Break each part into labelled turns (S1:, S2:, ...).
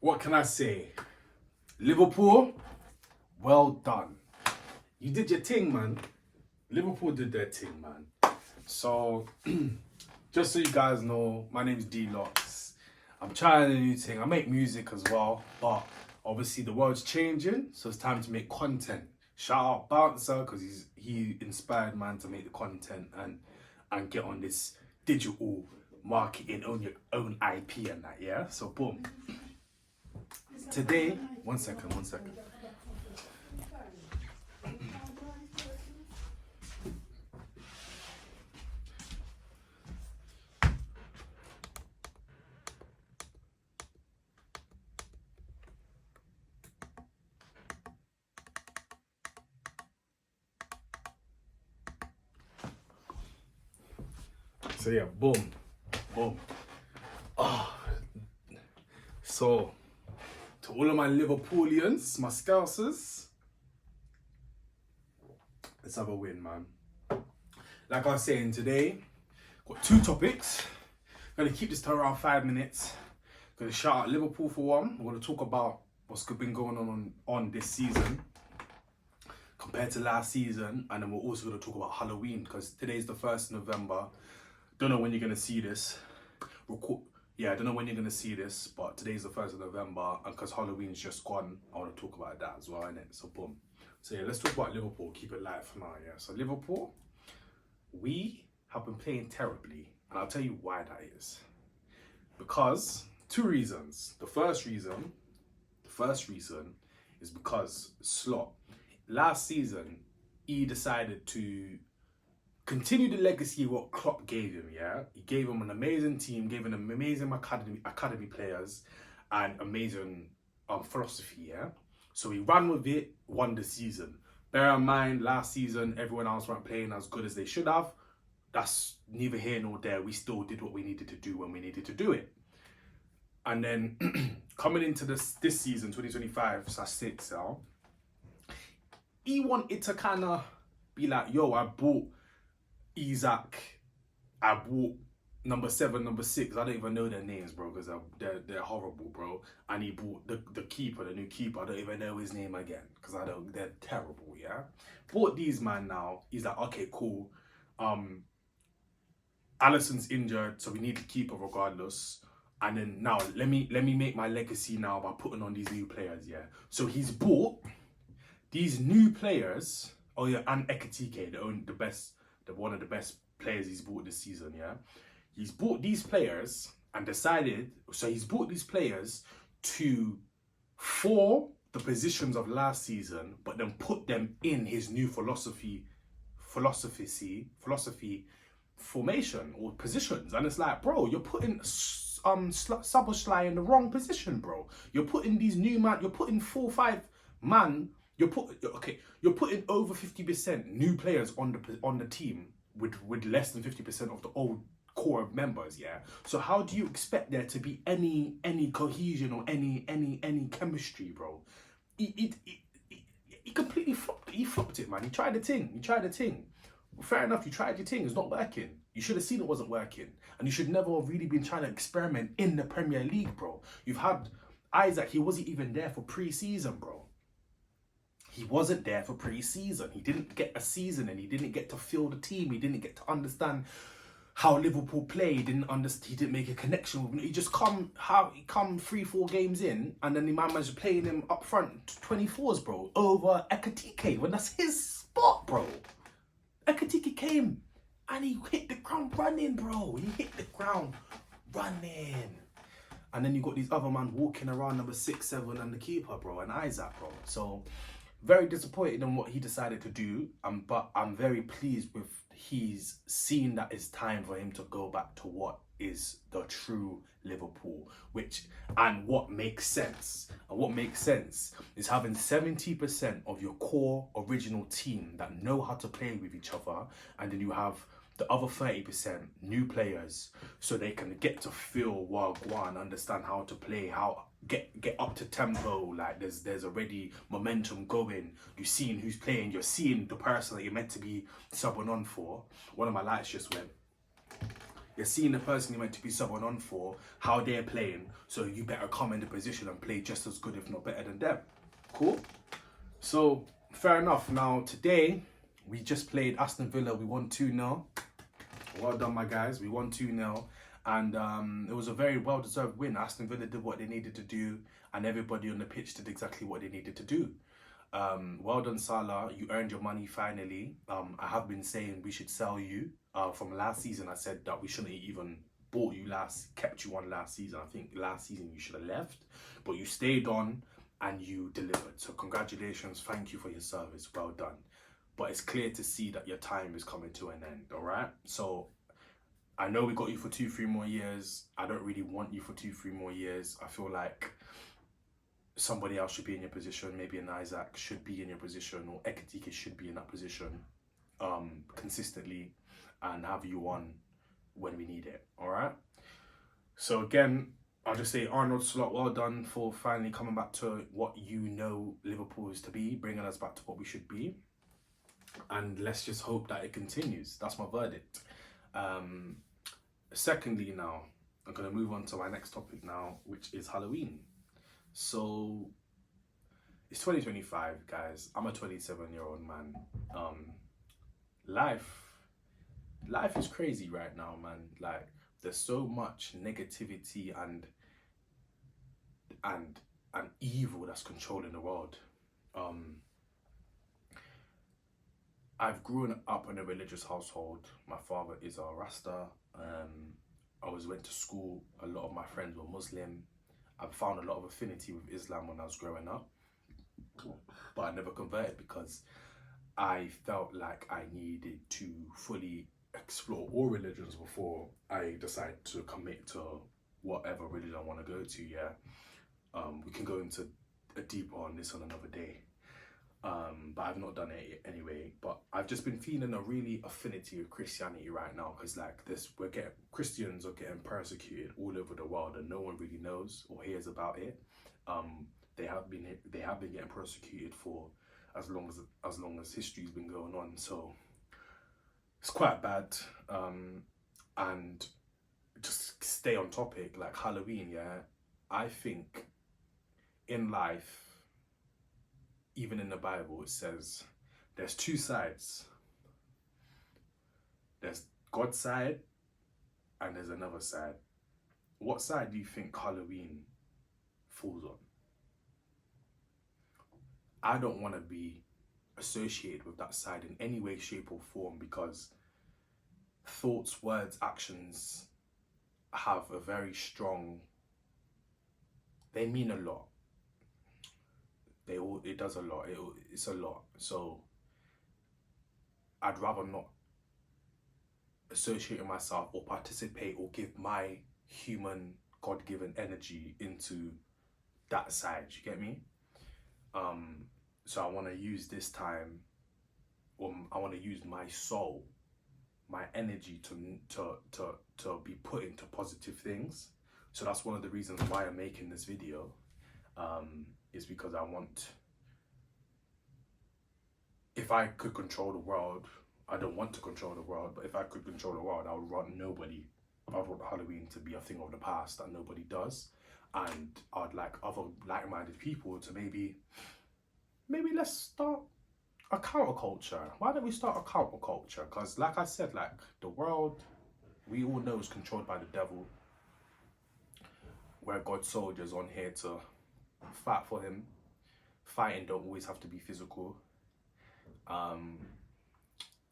S1: What can I say? Liverpool, well done. You did your thing, man. Liverpool did their thing, man. So, just so you guys know, my name's D-Lox. I'm trying a new thing. I make music as well, but obviously the world's changing, so it's time to make content. Shout out Bouncer, because he inspired man to make the content and get on this digital marketing, own your own IP and that, yeah? So boom. Today, one second. So yeah, boom. So, to all of my Liverpoolians, my Scousers, let's have a win, man. Like I was saying today, got two topics. Gonna keep this to around 5 minutes. Gonna shout out Liverpool for one. We're gonna talk about what's been going on this season compared to last season, and then we're also gonna talk about Halloween because today's the 1st of November. Don't know when you're gonna see this. I don't know when you're gonna see this, but today's the 1st of November, and because Halloween's just gone, I want to talk about that as well, innit? So boom. So yeah, let's talk about Liverpool. Keep it light for now, yeah. So Liverpool, we have been playing terribly, and I'll tell you why that is. Because two reasons. The first reason is because Slot. Last season, he decided to continue the legacy of what Klopp gave him, yeah? He gave him an amazing team, gave him amazing academy players, and amazing philosophy, yeah? So he ran with it, won the season. Bear in mind, last season, everyone else weren't playing as good as they should have. That's neither here nor there. We still did what we needed to do when we needed to do it. And then coming into this season, 2025/6, he wanted to kind of be like, yo, I bought Isaac, I bought number 7, number 6. I don't even know their names, bro, because they're horrible, bro. And he bought the keeper, the new keeper. I don't even know his name again because they're terrible, yeah. Bought these man now. He's like, okay, cool. Alisson's injured, so we need the keeper regardless. And then now let me make my legacy now by putting on these new players, yeah. So he's bought these new players. Oh yeah, and Ekatike, one of the best players he's bought this season, yeah? He's bought these players and decided, so he's bought these players for the positions of last season, but then put them in his new philosophy formation or positions. And it's like, bro, you're putting Szoboszlai in the wrong position, bro. You're putting these new man, you're putting 4-5 man. You're putting over 50% new players on the team with less than 50% of the old core of members, yeah. So how do you expect there to be any cohesion or any chemistry, bro? He completely flopped. He flopped it, man. He tried the thing. Fair enough, you tried your thing. It's not working. You should have seen it wasn't working, and you should never have really been trying to experiment in the Premier League, bro. You've had Isaac. He wasn't even there for pre-season, bro. He wasn't there for pre-season. He didn't get a season and he didn't get to feel the team. He didn't get to understand how Liverpool played. He didn't make a connection with him. He just come 3-4 games in and then the man was playing him up front 24s, bro, over Ekatike when that's his spot, bro. Ekatike came and he hit the ground running, bro. He hit the ground running. And then you got these other man walking around number 6, 7 and the keeper, bro, and Isaac, bro. So very disappointed in what he decided to do, but I'm very pleased with he's seen that it's time for him to go back to what is the true Liverpool, what makes sense. And what makes sense is having 70% of your core original team that know how to play with each other, and then you have the other 30% new players so they can get to feel Wagwan, understand how to play, how get up to tempo. Like there's already momentum going. You're seeing who's playing, you're seeing the person that you're meant to be subbing on for. One of my lights just went. You're seeing the person you're meant to be someone on for, how they're playing, so you better come in the position and play just as good, if not better than them. Cool? So, fair enough. Now, today, we just played Aston Villa. We won 2-0. Well done, my guys. We won 2-0. And it was a very well-deserved win. Aston Villa did what they needed to do, and everybody on the pitch did exactly what they needed to do. Well done, Salah. You earned your money finally. I have been saying we should sell you. From last season, I said that we shouldn't even bought you kept you on last season. I think last season you should have left, but you stayed on and you delivered. So congratulations. Thank you for your service. Well done. But it's clear to see that your time is coming to an end. All right. So I know we got you for 2-3 more years. I don't really want you for 2-3 more years. I feel like somebody else should be in your position. Maybe an Isaac should be in your position, or Ekatike should be in that position consistently, and have you on when we need it. All right. So again, I'll just say Arnold Slot, well done for finally coming back to what you know Liverpool is to be, bringing us back to what we should be. And let's just hope that it continues. That's my verdict. Secondly, now, I'm going to move on to my next topic now, which is Halloween. So, it's 2025, guys. I'm a 27-year-old man. Life is crazy right now, man. Like, there's so much negativity and evil that's controlling the world. I've grown up in a religious household. My father is a Rasta. I went to school. A lot of my friends were Muslim. I found a lot of affinity with Islam when I was growing up, but I never converted because I felt like I needed to fully explore all religions before I decide to commit to whatever religion I want to go to. Yeah, we can go into a deeper on this on another day. But I've not done it anyway. But I've just been feeling a really affinity with Christianity right now, because like Christians are getting persecuted all over the world, and no one really knows or hears about it. They have been getting persecuted for as long as history's been going on. So it's quite bad. And just stay on topic, like Halloween. Yeah, I think in life, even in the Bible, it says there's two sides. There's God's side and there's another side. What side do you think Halloween falls on? I don't want to be associated with that side in any way, shape or form, because thoughts, words, actions have a very strong, they mean a lot. It does a lot. It's a lot. So I'd rather not associate myself or participate or give my human God-given energy into that side. You get me? So I want to use this time, or I want to use my soul, my energy to be put into positive things. So that's one of the reasons why I'm making this video. Is because I want, if I could control the world, I don't want to control the world, but if I could control the world, I would want Halloween to be a thing of the past that nobody does. And I'd like other like-minded people to maybe let's start a counterculture. Why don't we start a counterculture? Because like I said, like the world, we all know is controlled by the devil. We're God's soldiers on here to fight for him. Fighting don't always have to be physical.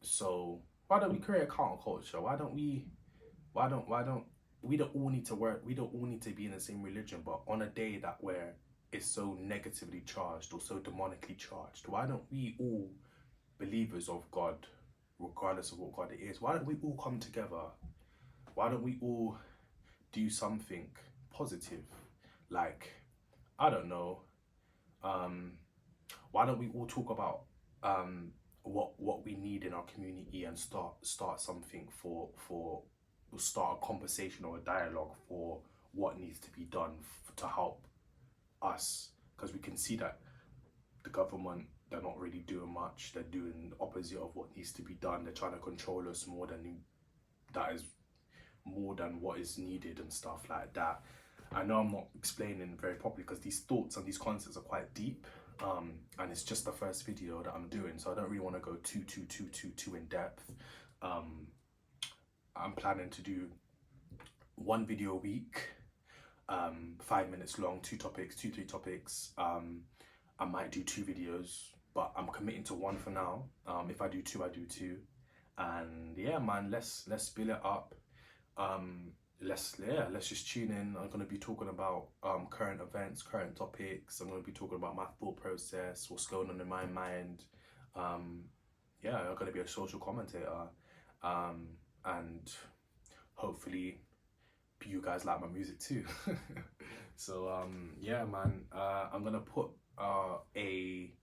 S1: So why don't we create a counterculture? We don't all need to work, we don't all need to be in the same religion, but on a day that where it's so negatively charged or so demonically charged, why don't we all, believers of God, regardless of what God it is, why don't we all come together? Why don't we all do something positive? Like, I don't know, why don't we all talk about what we need in our community and start something start a conversation or a dialogue for what needs to be done to help us, because we can see that the government, they're not really doing much. They're doing the opposite of what needs to be done. They're trying to control us more than that is more than what is needed and stuff like that. I know I'm not explaining very properly because these thoughts and these concepts are quite deep, and it's just the first video that I'm doing, so I don't really want to go too in depth. I'm planning to do one video a week, 5 minutes long, 3 topics. I might do 2 videos, but I'm committing to 1 for now. If I do 2, I do 2. And yeah, man, let's split it up. Let's just tune in. I'm gonna be talking about current events, current topics. I'm gonna be talking about my thought process, what's going on in my mind. Yeah, I'm gonna be a social commentator, and hopefully you guys like my music too. So yeah, man, I'm gonna put a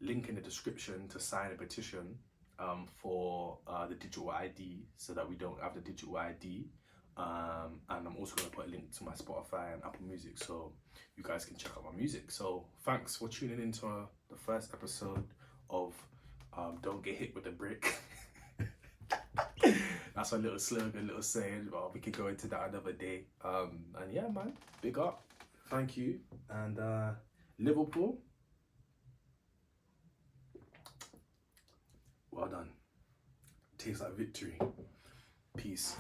S1: link in the description to sign a petition for the digital ID, so that we don't have the digital ID. And I'm also going to put a link to my Spotify and Apple Music, so you guys can check out my music. So thanks for tuning into the first episode of Don't Get Hit with a Brick. That's a little slogan, a little saying, but we could go into that another day. And yeah, man, big up, thank you. And Liverpool, well done. Tastes like victory. Peace.